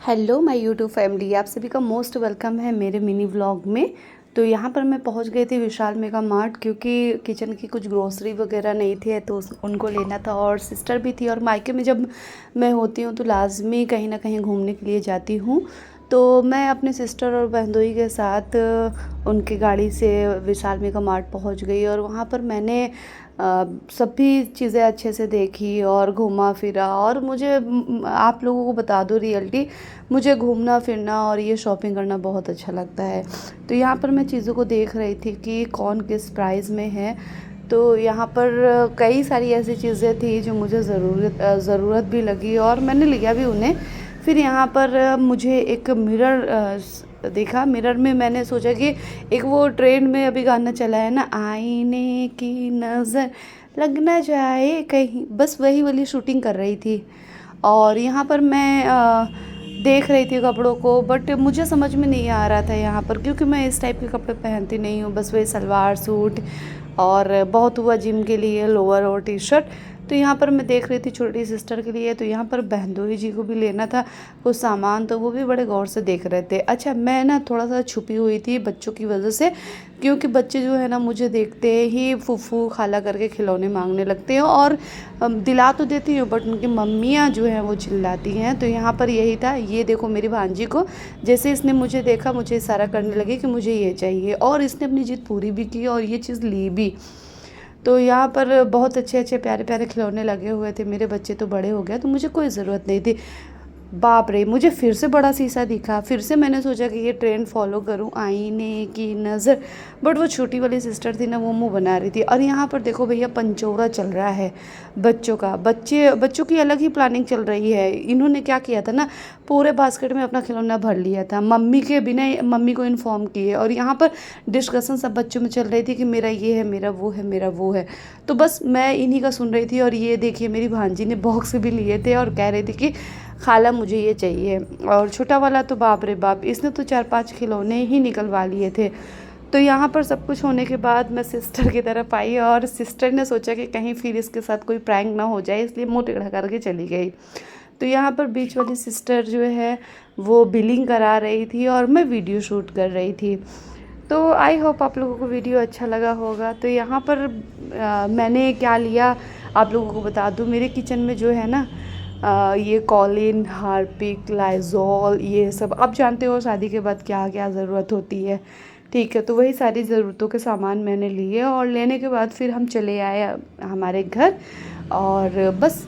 Hello my YouTube family, आप सभी का मोस्ट वेलकम है मेरे मिनी व्लॉग में। तो यहाँ पर मैं पहुँच गई थी विशाल मेगा मार्ट, क्योंकि किचन की कुछ ग्रोसरी वगैरह नहीं थी तो उनको लेना था। और सिस्टर भी थी, और मायके में जब मैं होती हूँ तो लाजमी कहीं ना कहीं घूमने के लिए जाती हूँ। तो मैं अपने सिस्टर और बहनोई के साथ उनकी गाड़ी से विशाल मेगा मार्ट पहुँच गई, और वहाँ पर मैंने सभी चीज़ें अच्छे से देखी और घूमा फिरा। और मुझे आप लोगों को बता दूँ रियलिटी, मुझे घूमना फिरना और ये शॉपिंग करना बहुत अच्छा लगता है। तो यहाँ पर मैं चीज़ों को देख रही थी कि कौन किस प्राइस में है। तो यहाँ पर कई सारी ऐसी चीज़ें थी जो मुझे ज़रूरत भी लगी और मैंने लिया भी उन्हें। फिर यहाँ पर मुझे एक मिरर देखा। मिरर में मैंने सोचा कि एक वो ट्रेंड में अभी गाना चला है ना, आईने की नज़र लग ना जाए कहीं, बस वही वाली शूटिंग कर रही थी। और यहाँ पर मैं देख रही थी कपड़ों को, बट मुझे समझ में नहीं आ रहा था यहाँ पर, क्योंकि मैं इस टाइप के कपड़े पहनती नहीं हूँ। बस वही सलवार सूट, और बहुत हुआ जिम के लिए लोअर और टी शर्ट। तो यहाँ पर मैं देख रही थी छोटी सिस्टर के लिए। तो यहाँ पर बहनोई जी को भी लेना था कुछ सामान, तो वो भी बड़े गौर से देख रहे थे। अच्छा, मैं ना थोड़ा सा छुपी हुई थी बच्चों की वजह से, क्योंकि बच्चे जो है ना मुझे देखते ही फूफू खाला करके खिलौने मांगने लगते हैं। और दिला तो देती हूँ, बट उनकी मम्मियाँ जो हैं वो चिल्लाती हैं। तो यहाँ पर यही था, ये देखो मेरी भांजी को, जैसे इसने मुझे देखा मुझे इशारा करने लगी कि मुझे ये चाहिए, और इसने अपनी जिद पूरी भी की और ये चीज़ ली भी। तो यहाँ पर बहुत अच्छे अच्छे प्यारे प्यारे खिलौने लगे हुए थे। मेरे बच्चे तो बड़े हो गए तो मुझे कोई ज़रूरत नहीं थी। बाप रे, मुझे फिर से बड़ा शीशा दिखा। फिर से मैंने सोचा कि ये ट्रेंड फॉलो करूं, आईने की नज़र। बट वो छोटी वाली सिस्टर थी ना, वो मुंह बना रही थी। और यहाँ पर देखो भैया, पंचोरा चल रहा है बच्चों का। बच्चों की अलग ही प्लानिंग चल रही है। इन्होंने क्या किया था ना, पूरे बास्केट में अपना खिलौना भर लिया था मम्मी के बिना मम्मी को इन्फॉर्म किए। और यहाँ पर डिस्कशन सब बच्चों में चल रही थी कि मेरा ये है, मेरा वो है, मेरा वो है। तो बस मैं इन्हीं का सुन रही थी। और ये देखिए मेरी भांजी ने बॉक्स भी लिए थे और कह रही थी कि खाला मुझे ये चाहिए। और छोटा वाला तो बाप रे बाप, इसने तो 4-5 खिलौने ही निकलवा लिए थे। तो यहाँ पर सब कुछ होने के बाद मैं सिस्टर की तरफ आई, और सिस्टर ने सोचा कि कहीं फिर इसके साथ कोई प्रैंक ना हो जाए, इसलिए मुँह टेढ़ा करके चली गई। तो यहाँ पर बीच वाली सिस्टर जो है वो बिलिंग करा रही थी और मैं वीडियो शूट कर रही थी। तो आई होप आप लोगों को वीडियो अच्छा लगा होगा। तो यहाँ पर मैंने क्या लिया आप लोगों को बता दूँ। मेरे किचन में जो है ना, ये कॉलिन, हार्पिक, लाइजॉल, ये सब आप जानते हो शादी के बाद क्या क्या ज़रूरत होती है। ठीक है, तो वही सारी ज़रूरतों के सामान मैंने लिए, और लेने के बाद फिर हम चले आए हमारे घर। और बस